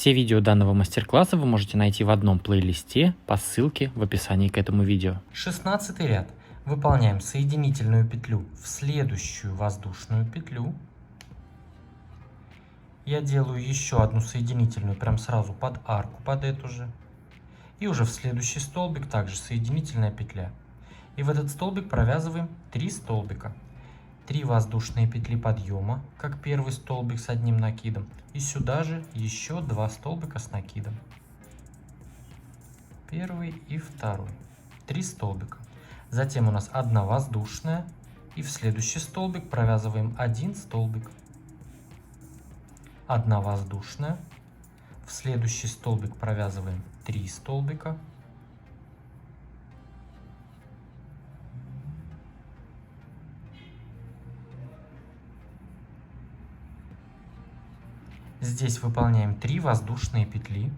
Все видео данного мастер-класса вы можете найти в одном плейлисте по ссылке в описании к этому видео. 16 ряд. Выполняем соединительную петлю в следующую воздушную петлю. Я делаю еще одну соединительную прям сразу под арку, под эту же. И уже в следующий столбик также соединительная петля. И в этот столбик провязываем 3 столбика. 3 воздушные петли подъема, как первый столбик с одним накидом. И сюда же еще 2 столбика с накидом. Первый и второй. 3 столбика. Затем у нас 1 воздушная. И в следующий столбик провязываем 1 столбик. 1 воздушная. В следующий столбик провязываем 3 столбика. Здесь выполняем 3 воздушные петли.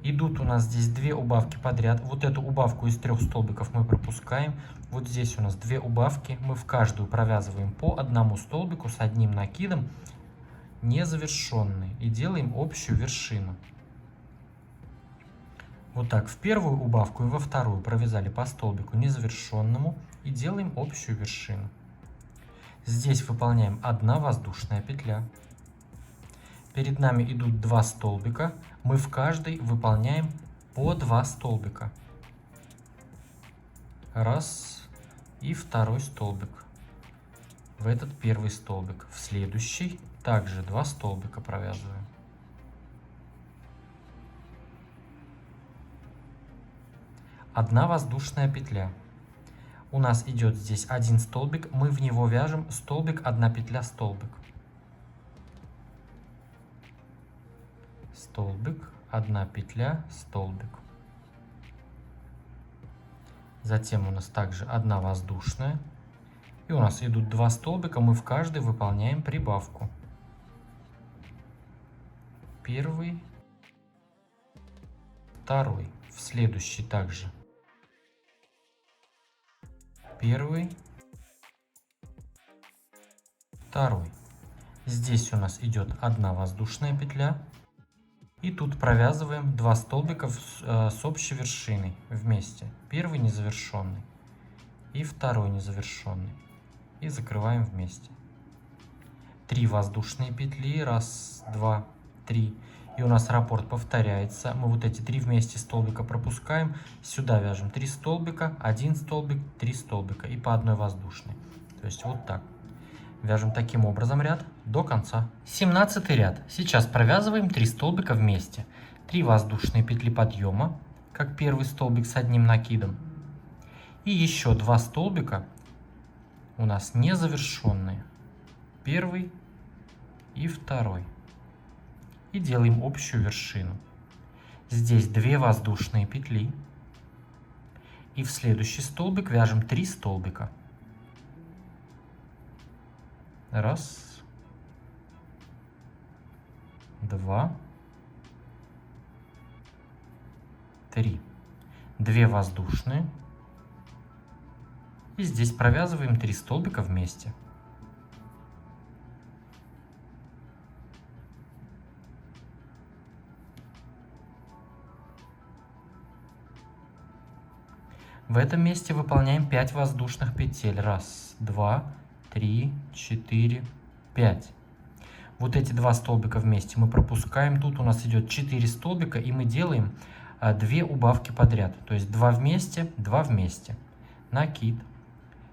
Идут у нас здесь 2 убавки подряд. Вот эту убавку из 3 столбиков мы пропускаем. Вот здесь у нас 2 убавки. Мы в каждую провязываем по 1 столбику с одним накидом, незавершенный. И делаем общую вершину. Вот так в первую убавку и во вторую провязали по столбику незавершенному и делаем общую вершину. Здесь выполняем 1 воздушная петля. Перед нами идут 2 столбика. Мы в каждой выполняем по 2 столбика. Раз и второй столбик. В этот первый столбик. В следующий также 2 столбика провязываем. Одна воздушная петля. У нас идет здесь 1 столбик, мы в него вяжем столбик, 1 петля, столбик. Столбик, 1 петля, столбик. Затем у нас также 1 воздушная. И у нас идут 2 столбика, мы в каждый выполняем прибавку. Первый, второй. В следующий также. Первый, второй. Здесь у нас идет 1 воздушная петля. И тут провязываем 2 столбика с общей вершиной вместе. Первый незавершенный и второй незавершенный. И закрываем вместе. 3 воздушные петли. Раз, два, 3. И у нас раппорт повторяется. Мы вот эти 3 вместе столбика пропускаем. Сюда вяжем 3 столбика, 1 столбик, 3 столбика и по 1 воздушной. То есть вот так. Вяжем таким образом ряд до конца. 17 ряд. Сейчас провязываем 3 столбика вместе. 3 воздушные петли подъема, как первый столбик с одним накидом. И еще 2 столбика у нас незавершенные. Первый и второй. И делаем общую вершину. Здесь 2 воздушные петли. И в следующий столбик вяжем 3 столбика. Раз, 2, 3. 2 воздушные. И здесь провязываем 3 столбика вместе. В этом месте выполняем 5 воздушных петель. Раз, 2, 3, 4, 5. Вот эти 2 столбика вместе мы пропускаем. Тут у нас идет 4 столбика, и мы делаем 2 убавки подряд. То есть 2 вместе, 2 вместе. Накид.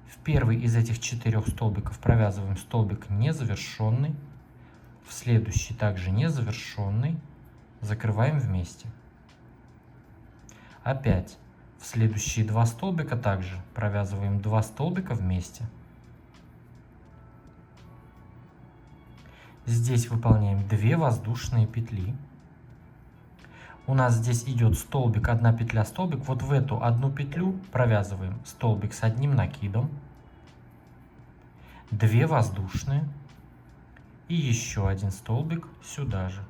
В первый из этих 4 столбиков провязываем столбик незавершенный. В следующий также незавершенный. Закрываем вместе. Опять в следующие 2 столбика также провязываем 2 столбика вместе. Здесь выполняем 2 воздушные петли. У нас здесь идет столбик, 1 петля, столбик. Вот в эту 1 петлю провязываем столбик с одним накидом, 2 воздушные и еще 1 столбик сюда же.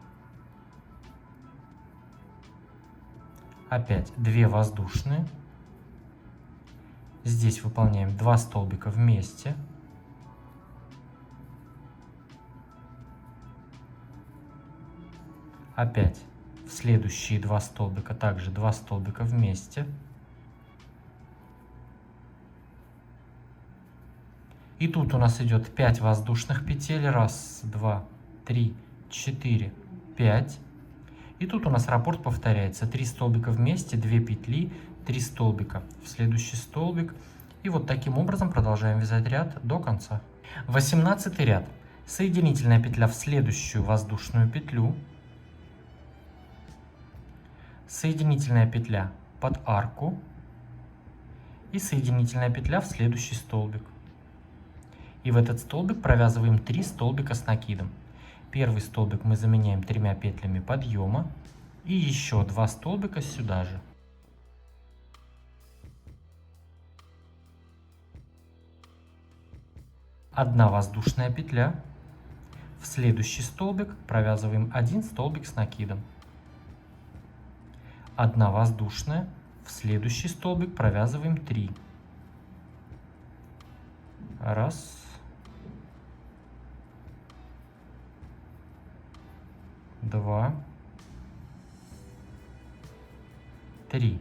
Опять 2 воздушные. Здесь выполняем 2 столбика вместе. Опять в следующие 2 столбика также 2 столбика вместе. И тут у нас идет 5 воздушных петель. 1, 2, 3, 4, 5. И тут у нас раппорт повторяется. 3 столбика вместе, 2 петли, 3 столбика в следующий столбик. И вот таким образом продолжаем вязать ряд до конца. 18 ряд. Соединительная петля в следующую воздушную петлю. Соединительная петля под арку. И соединительная петля в следующий столбик. И в этот столбик провязываем 3 столбика с накидом. Первый столбик мы заменяем 3 петлями подъема. И еще 2 столбика сюда же. Одна воздушная петля. В следующий столбик провязываем 1 столбик с накидом. Одна воздушная. В следующий столбик провязываем 3. 1, 2, 3.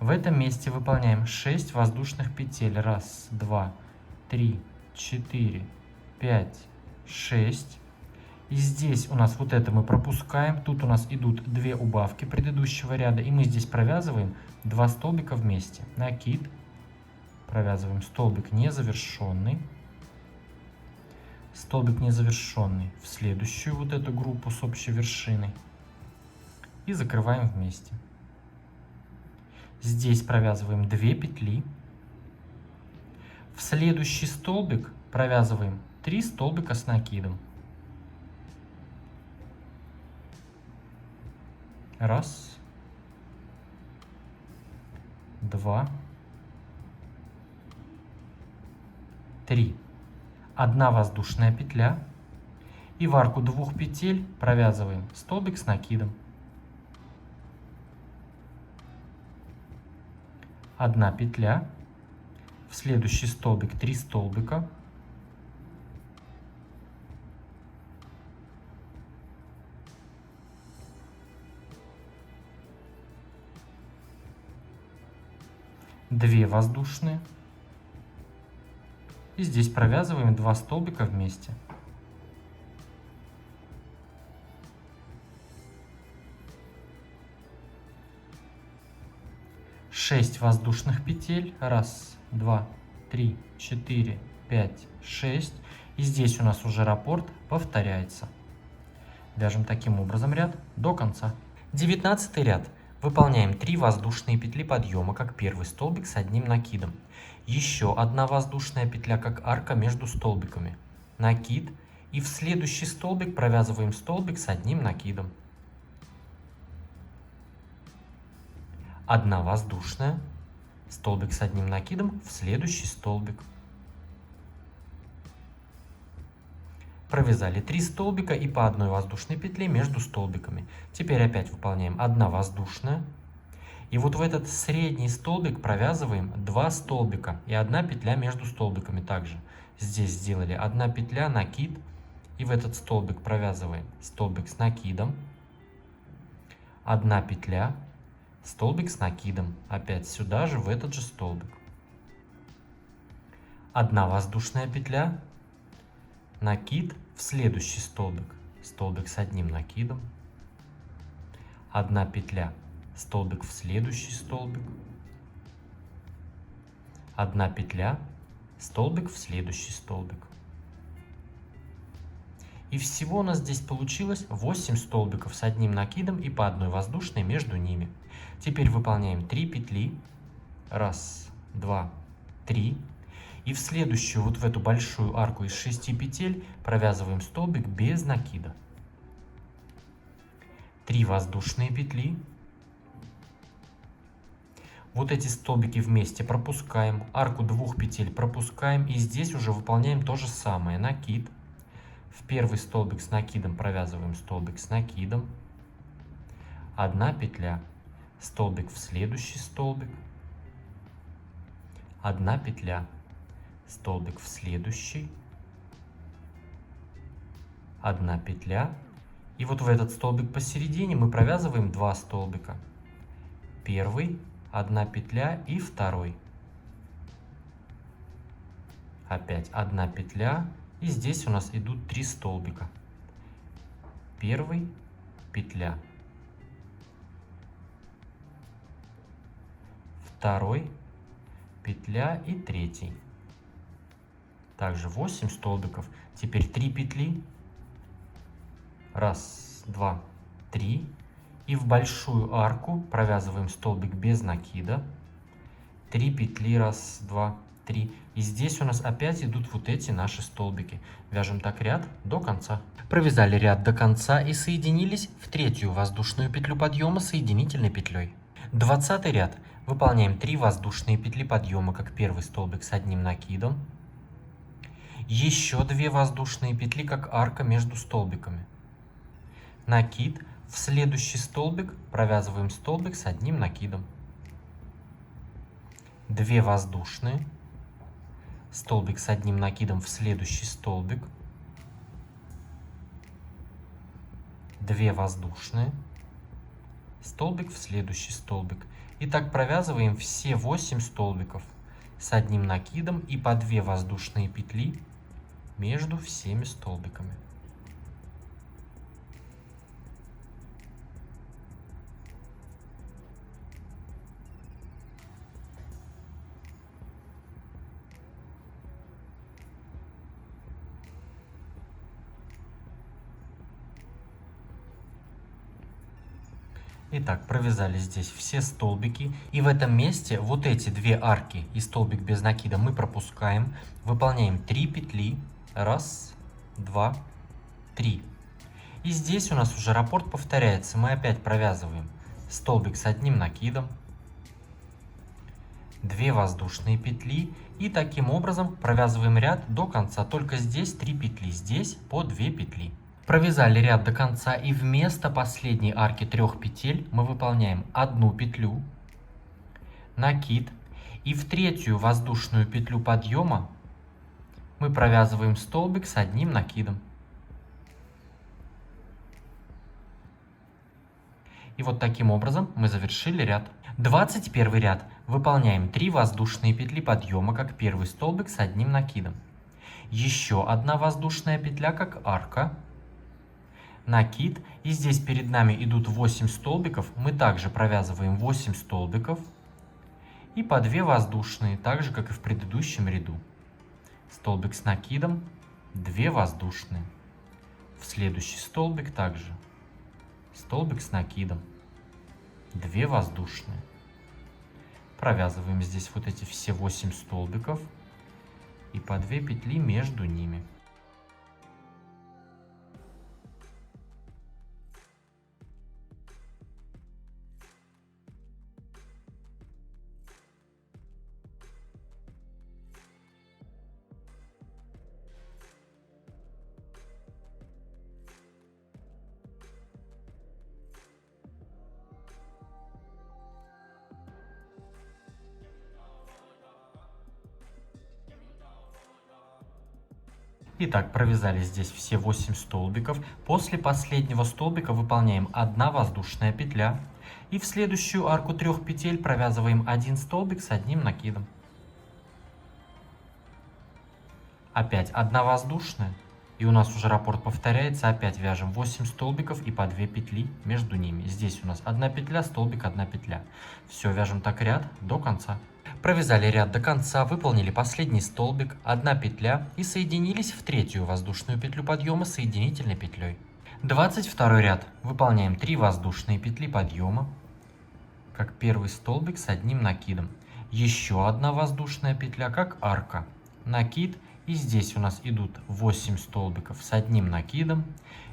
В этом месте выполняем 6 воздушных петель. 1, 2, 3, 4, 5, 6. И здесь у нас вот это мы пропускаем. Тут у нас идут 2 убавки предыдущего ряда. И мы здесь провязываем 2 столбика вместе. Накид. Провязываем столбик незавершенный. Столбик незавершенный в следующую вот эту группу с общей вершиной. И закрываем вместе. Здесь провязываем 2 петли. В следующий столбик провязываем 3 столбика с накидом. 1, 2, 3. Одна воздушная петля. И в арку 2 петель провязываем столбик с накидом. 1 петля. В следующий столбик 3 столбика. Две воздушные. И здесь провязываем 2 столбика вместе. Шесть воздушных петель. 1, 2, 3, 4, 5, 6. И здесь у нас уже раппорт повторяется. Вяжем таким образом ряд до конца. 19 ряд. Выполняем 3 воздушные петли подъема, как первый столбик с одним накидом. Еще одна воздушная петля, как арка между столбиками. Накид. И в следующий столбик провязываем столбик с одним накидом. Одна воздушная. Столбик с одним накидом в следующий столбик. Провязали 3 столбика и по одной воздушной петле между столбиками. Теперь опять выполняем 1 воздушная. И вот в этот средний столбик провязываем 2 столбика и 1 петля между столбиками также. Здесь сделали 1 петля, накид. И в этот столбик провязываем столбик с накидом. 1 петля, столбик с накидом. Опять сюда же, в этот же столбик. 1 воздушная петля, накид в следующий столбик. Столбик с одним накидом. 1 петля, столбик в следующий столбик. 1 петля, столбик в следующий столбик. И всего у нас здесь получилось 8 столбиков с одним накидом и по одной воздушной между ними. Теперь выполняем 3 петли. 1, 2, 3. И в следующую, вот в эту большую арку из 6 петель, провязываем столбик без накида. 3 воздушные петли. Вот эти столбики вместе пропускаем, арку 2 петель пропускаем. И здесь уже выполняем то же самое. Накид. В первый столбик с накидом провязываем столбик с накидом. 1 петля, столбик в следующий столбик. 1 петля, столбик в следующий. 1 петля И вот в этот столбик посередине мы провязываем 2 столбика. Первый, 1 петля и второй. Опять 1 петля, и здесь у нас идут 3 столбика. Первый, петля. Второй, петля и третий. Также 8 столбиков. Теперь 3 петли. Раз, два, три. И в большую арку провязываем столбик без накида. 3 петли. Раз, два, три. И здесь у нас опять идут вот эти наши столбики. Вяжем так ряд до конца. Провязали ряд до конца и соединились в третью воздушную петлю подъема соединительной петлей. 20 ряд. Выполняем 3 воздушные петли подъема, как первый столбик с одним накидом. Еще 2 воздушные петли, как арка между столбиками. Накид. В следующий столбик провязываем столбик с одним накидом. 2 воздушные. Столбик с одним накидом в следующий столбик. 2 воздушные. Столбик в следующий столбик. И так провязываем все 8 столбиков с одним накидом и по 2 воздушные петли между всеми столбиками. Итак, провязали здесь все столбики. И в этом месте вот эти 2 арки и столбик без накида мы пропускаем. Выполняем 3 петли. Раз, два, три. И здесь у нас уже раппорт повторяется. Мы опять провязываем столбик с одним накидом. 2 воздушные петли. И таким образом провязываем ряд до конца. Только здесь 3 петли. Здесь по 2 петли. Провязали ряд до конца, и вместо последней арки 3 петель мы выполняем 1 петлю, накид, и в третью воздушную петлю подъема мы провязываем столбик с одним накидом. И вот таким образом мы завершили ряд. 21 ряд. Выполняем 3 воздушные петли подъема, как первый столбик с одним накидом. Еще 1 воздушная петля, как арка. Накид, и здесь перед нами идут 8 столбиков, мы также провязываем 8 столбиков и по 2 воздушные, так же как и в предыдущем ряду. Столбик с накидом, 2 воздушные. В следующий столбик также столбик с накидом, 2 воздушные. Провязываем здесь вот эти все 8 столбиков и по 2 петли между ними. Итак, провязали здесь все 8 столбиков. После последнего столбика выполняем 1 воздушная петля. И в следующую арку 3 петель провязываем 1 столбик с одним накидом. Опять 1 воздушная. И у нас уже раппорт повторяется. Опять вяжем 8 столбиков и по 2 петли между ними. Здесь у нас 1 петля, столбик, 1 петля. Все, вяжем так ряд до конца. Провязали ряд до конца, выполнили последний столбик, 1 петля и соединились в третью воздушную петлю подъема соединительной петлей. 22 ряд. Выполняем 3 воздушные петли подъема, как первый столбик с одним накидом. Еще 1 воздушная петля, как арка. Накид, и здесь у нас идут 8 столбиков с одним накидом.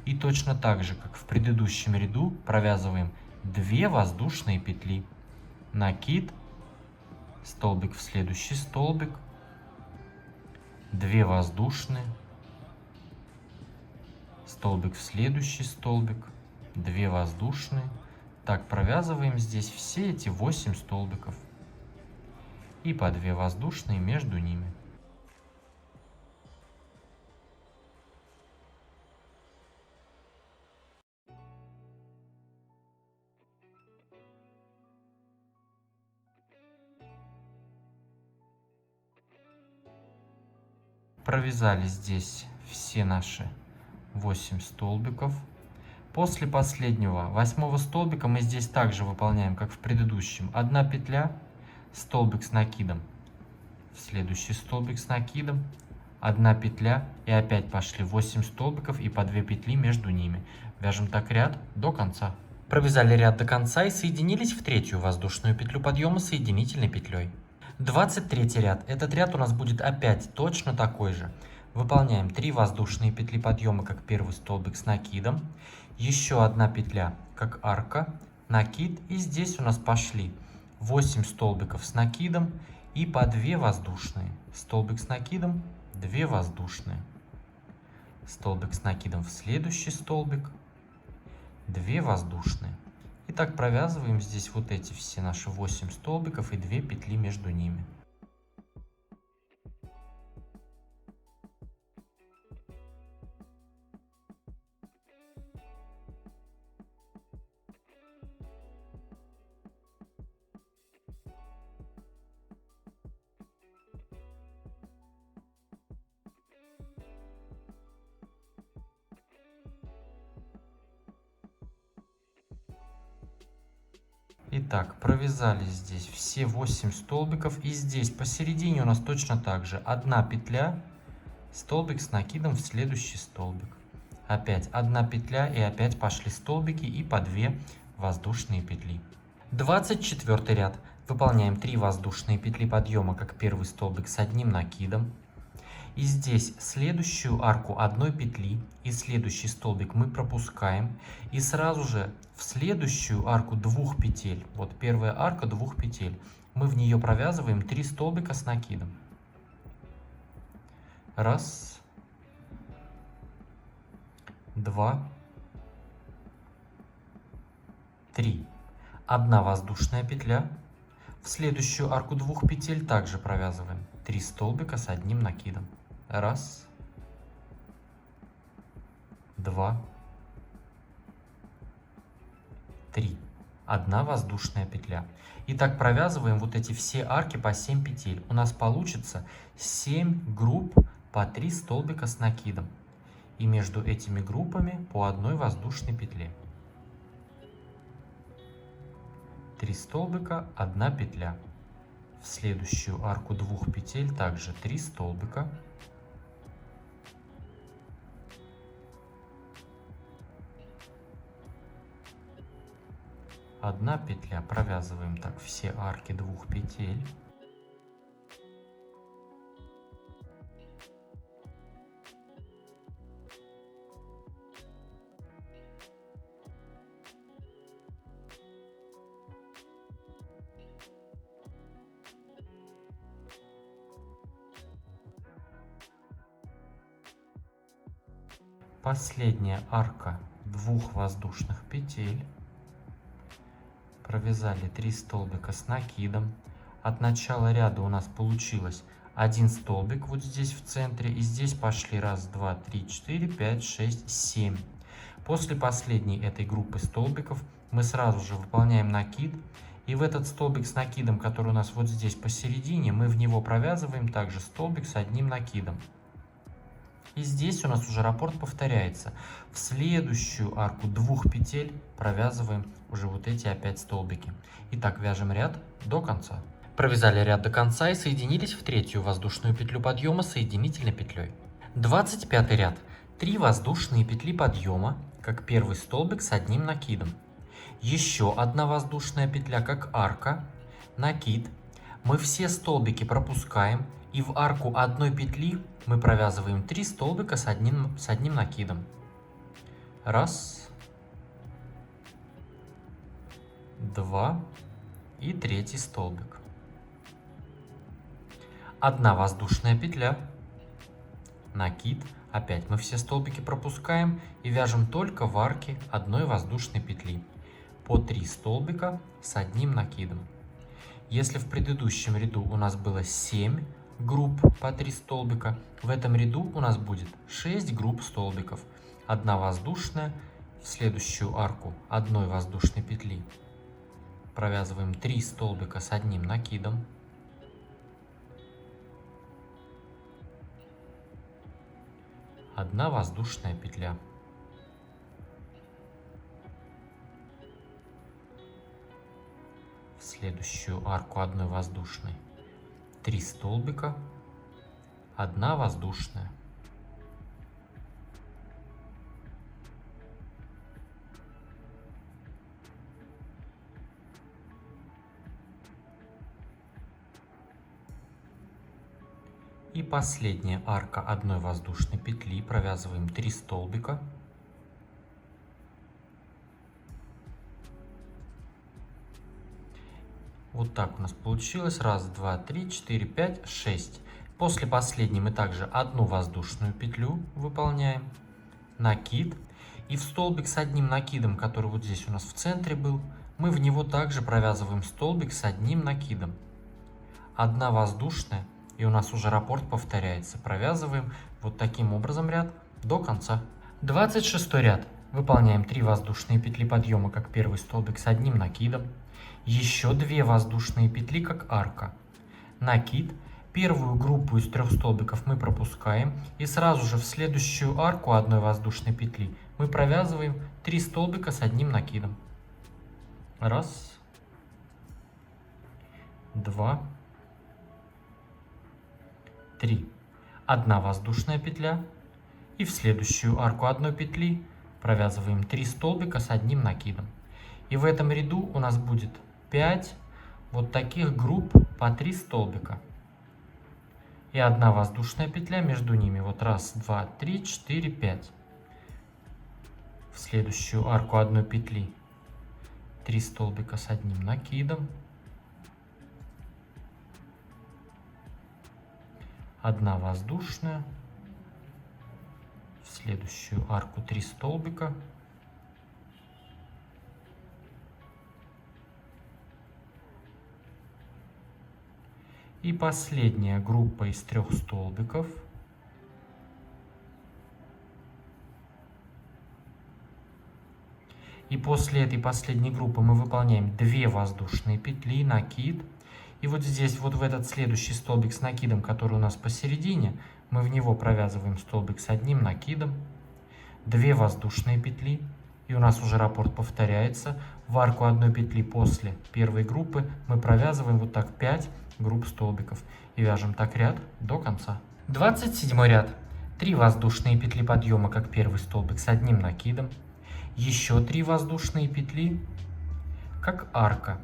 И точно так же, как в предыдущем ряду, провязываем 2 воздушные петли. Накид, столбик в следующий столбик, 2 воздушные, столбик в следующий столбик, 2 воздушные. Так провязываем здесь все эти 8 столбиков и по 2 воздушные между ними. Провязали здесь все наши 8 столбиков. После последнего 8-го столбика мы здесь также выполняем, как в предыдущем. 1 петля, столбик с накидом, в следующий столбик с накидом, 1 петля и опять пошли 8 столбиков и по 2 петли между ними. Вяжем так ряд до конца. Провязали ряд до конца и соединились в третью воздушную петлю подъема соединительной петлей. 23 ряд. Этот ряд у нас будет опять точно такой же. Выполняем 3 воздушные петли подъема, как первый столбик с накидом, еще 1 петля, как арка, накид, и здесь у нас пошли 8 столбиков с накидом и по 2 воздушные. Столбик с накидом, 2 воздушные. Столбик с накидом в следующий столбик, 2 воздушные. И так провязываем здесь вот эти все наши 8 столбиков и 2 петли между ними. Итак, провязали здесь все 8 столбиков, и здесь посередине у нас точно так же 1 петля, столбик с накидом в следующий столбик. Опять 1 петля и опять пошли столбики и по 2 воздушные петли. 24 ряд. Выполняем 3 воздушные петли подъема, как первый столбик с 1 накидом. И здесь следующую арку 1 петли и следующий столбик мы пропускаем. И сразу же в следующую арку 2 петель, вот первая арка 2 петель, мы в нее провязываем 3 столбика с накидом. Раз, два, три. 1 воздушная петля. В следующую арку 2 петель также провязываем 3 столбика с 1 накидом. Раз, два, 3. 1 воздушная петля. И так провязываем вот эти все арки по 7 петель. У нас получится 7 групп по 3 столбика с накидом. И между этими группами по 1 воздушной петле. 3 столбика, 1 петля. В следующую арку 2 петель также 3 столбика. 1 петля. Провязываем так все арки 2 петель. Последняя арка 2 воздушных петель. Провязали 3 столбика с накидом. От начала ряда у нас получилось 1 столбик вот здесь в центре. И здесь пошли 1, 2, 3, 4, 5, 6, 7. После последней этой группы столбиков мы сразу же выполняем накид. И в этот столбик с накидом, который у нас вот здесь посередине, мы в него провязываем также столбик с 1 накидом. И здесь у нас уже раппорт повторяется. В следующую арку 2 петель провязываем уже вот эти опять столбики. Итак, вяжем ряд до конца. Провязали ряд до конца и соединились в третью воздушную петлю подъема соединительной петлей. 25 ряд. 3 воздушные петли подъема, как первый столбик с 1 накидом. Еще 1 воздушная петля, как арка, накид. Мы все столбики пропускаем. И в арку 1 петли мы провязываем 3 столбика с одним накидом. Раз, два и третий столбик. 1 воздушная петля, накид. Опять мы все столбики пропускаем и вяжем только в арке 1 воздушной петли. По 3 столбика с 1 накидом. Если в предыдущем ряду у нас было 7 групп по 3 столбика, в этом ряду у нас будет 6 групп столбиков. 1 воздушная, в следующую арку 1 воздушной петли провязываем 3 столбика с 1 накидом. 1 воздушная петля. В следующую арку 1 воздушной 3 столбика, 1 воздушная. И последняя арка 1 воздушной петли, провязываем 3 столбика. Вот так у нас получилось. 1, 2, 3, 4, 5, 6. После последней мы также 1 воздушную петлю выполняем, накид. И в столбик с одним накидом, который вот здесь у нас в центре был, мы в него также провязываем столбик с одним накидом. 1 воздушная. И у нас уже раппорт повторяется. Провязываем вот таким образом ряд до конца. 26 ряд. Выполняем 3 воздушные петли подъема, как первый столбик, с одним накидом. Еще 2 воздушные петли, как арка. Накид. Первую группу из 3 столбиков мы пропускаем. И сразу же в следующую арку 1 воздушной петли мы провязываем 3 столбика с одним накидом. 1, 2, 3. 1 воздушная петля. И в следующую арку 1 петли провязываем 3 столбика с одним накидом. И в этом ряду у нас будет 5 вот таких групп по 3 столбика. И 1 воздушная петля между ними. Вот 1, 2, 3, 4, 5. В следующую арку 1 петли 3 столбика с одним накидом. 1 воздушная. В следующую арку 3 столбика. И последняя группа из 3 столбиков. И после этой последней группы мы выполняем 2 воздушные петли, накид. И вот здесь, вот в этот следующий столбик с накидом, который у нас посередине, мы в него провязываем столбик с одним накидом, 2 воздушные петли. И у нас уже раппорт повторяется. В арку 1 петли после первой группы мы провязываем вот так 5 групп столбиков. И вяжем так ряд до конца. 27 ряд. 3 воздушные петли подъема, как первый столбик, с одним накидом. Еще 3 воздушные петли, как арка.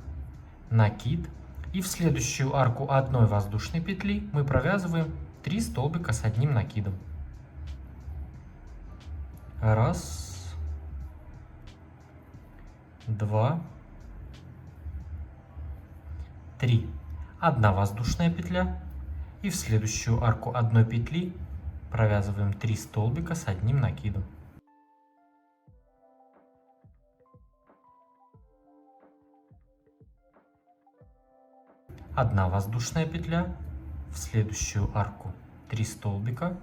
Накид. И в следующую арку 1 воздушной петли мы провязываем 3 столбика с одним накидом. 1, 2, 3. 1 воздушная петля. И в следующую арку 1 петли провязываем 3 столбика с одним накидом. 1 воздушная петля. В следующую арку 3 столбика.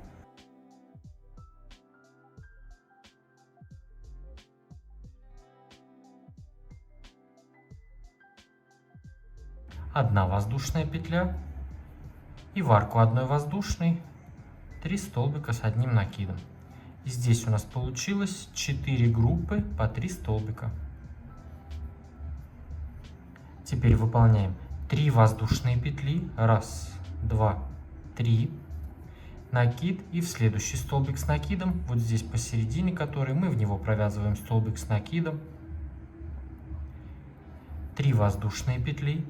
1 воздушная петля. И в арку 1 воздушной 3 столбика с одним накидом. И здесь у нас получилось 4 группы по 3 столбика. Теперь выполняем 3 воздушные петли. 1, 2, 3. Накид. И в следующий столбик с накидом, вот здесь посередине, который мы в него провязываем столбик с накидом. 3 воздушные петли.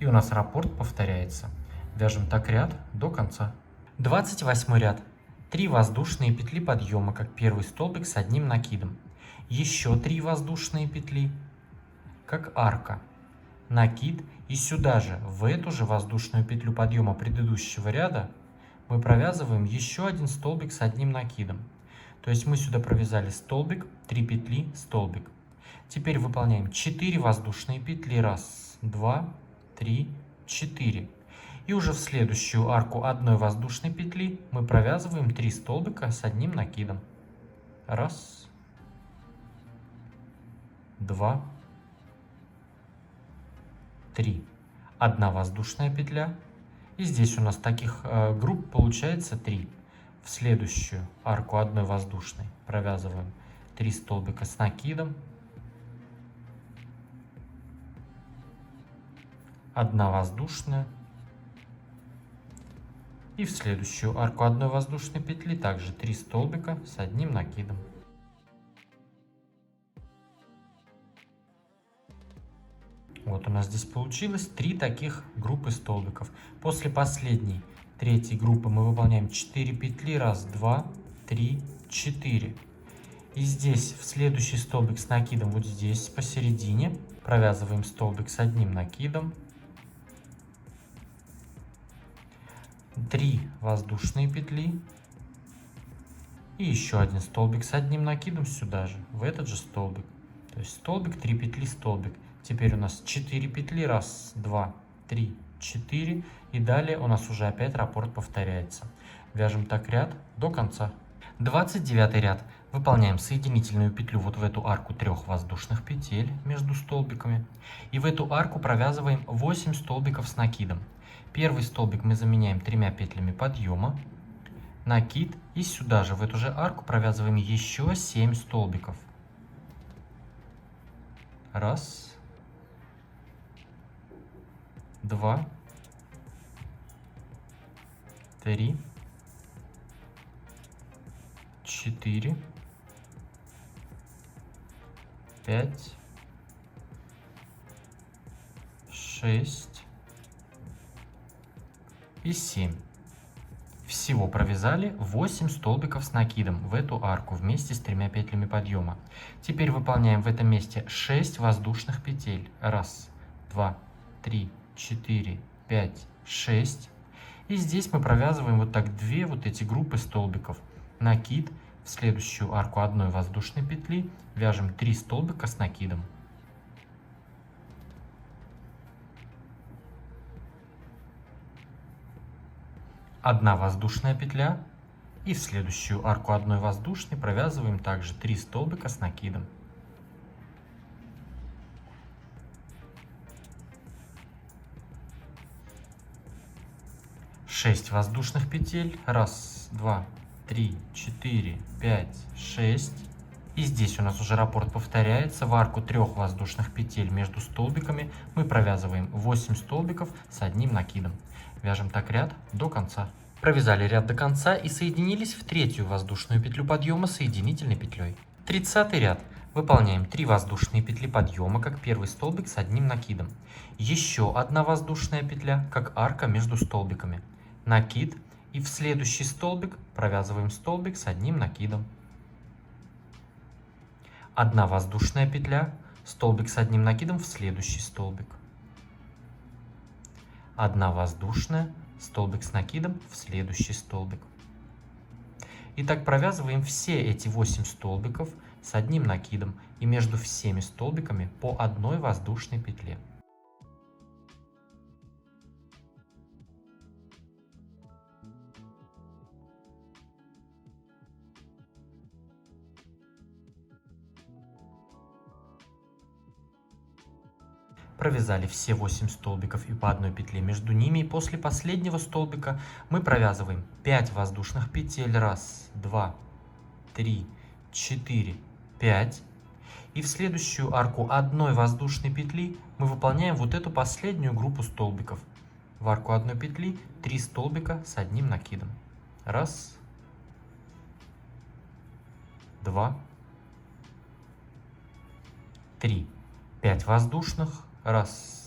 И у нас раппорт повторяется. Вяжем так ряд до конца. 28 ряд. 3 воздушные петли подъема, как первый столбик с одним накидом. Еще 3 воздушные петли, как арка. Накид. И сюда же, в эту же воздушную петлю подъема предыдущего ряда, мы провязываем еще 1 столбик с одним накидом. То есть мы сюда провязали столбик, 3 петли, столбик. Теперь выполняем 4 воздушные петли. 1, 2, 3, 4. И уже в следующую арку 1 воздушной петли мы провязываем 3 столбика с одним накидом. 1, 2, 3. 1 воздушная петля. И здесь у нас таких групп получается 3. в следующую арку одной воздушной провязываем 3 столбика с накидом, 1 воздушная, и в следующую арку одной воздушной петли также 3 столбика с 1 накидом. Вот у нас здесь получилось 3 таких группы столбиков. После последней, третьей группы мы выполняем 4 петли. 1, 2, 3, 4. И здесь в следующий столбик с накидом, вот здесь посередине, провязываем столбик с 1 накидом. 3 воздушные петли. И еще 1 столбик с 1 накидом сюда же, в этот же столбик. То есть столбик, 3 петли, столбик. Теперь у нас 4 петли. 1, 2, 3, 4. И далее у нас уже опять раппорт повторяется. Вяжем так ряд до конца. 29 ряд. Выполняем соединительную петлю вот в эту арку 3 воздушных петель между столбиками. И в эту арку провязываем 8 столбиков с накидом. Первый столбик мы заменяем 3 петлями подъема, накид, и сюда же в эту же арку провязываем еще 7 столбиков. 1, 2, 3, 4, 5, 6 и 7. Всего провязали 8 столбиков с накидом в эту арку вместе с 3 петлями подъема. Теперь выполняем в этом месте 6 воздушных петель. 1, 2, 3, 4, 5, 6. И здесь мы провязываем вот так 2 вот эти группы столбиков. Накид, в следующую арку 1 воздушной петли вяжем 3 столбика с накидом. Одна воздушная петля, и в следующую арку 1 воздушной провязываем также 3 столбика с накидом. Шесть воздушных петель. 1, 2, 3, 4, 5, 6. И здесь у нас уже раппорт повторяется. В арку 3 воздушных петель между столбиками мы провязываем 8 столбиков с 1 накидом. Вяжем так ряд до конца. Провязали ряд до конца и соединились в 3-ю воздушную петлю подъема соединительной петлей. 30 ряд. Выполняем 3 воздушные петли подъема, как первый столбик с 1 накидом. Еще 1 воздушная петля, как арка между столбиками. Накид, и в следующий столбик провязываем столбик с 1 накидом. 1 воздушная петля, столбик с 1 накидом в следующий столбик. 1 воздушная, столбик с накидом в следующий столбик. И так провязываем все эти 8 столбиков с 1 накидом и между всеми столбиками по 1 воздушной петле. Провязали все 8 столбиков и по 1 петле между ними. И после последнего столбика мы провязываем 5 воздушных петель. 1, 2, 3, 4, 5. И в следующую арку 1 воздушной петли мы выполняем вот эту последнюю группу столбиков. В арку 1 петли 3 столбика с 1 накидом. 1, 2, 3. 5 воздушных. 1,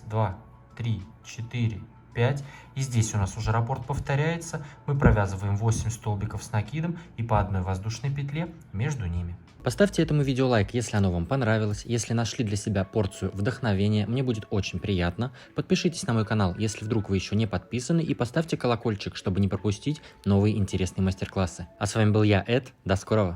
2, 3, 4, 5. И здесь у нас уже раппорт повторяется. Мы провязываем 8 столбиков с накидом и по 1 воздушной петле между ними. Поставьте этому видео лайк, если оно вам понравилось. Если нашли для себя порцию вдохновения, мне будет очень приятно. Подпишитесь на мой канал, если вдруг вы еще не подписаны. И поставьте колокольчик, чтобы не пропустить новые интересные мастер-классы. А с вами был я, Эд. До скорого!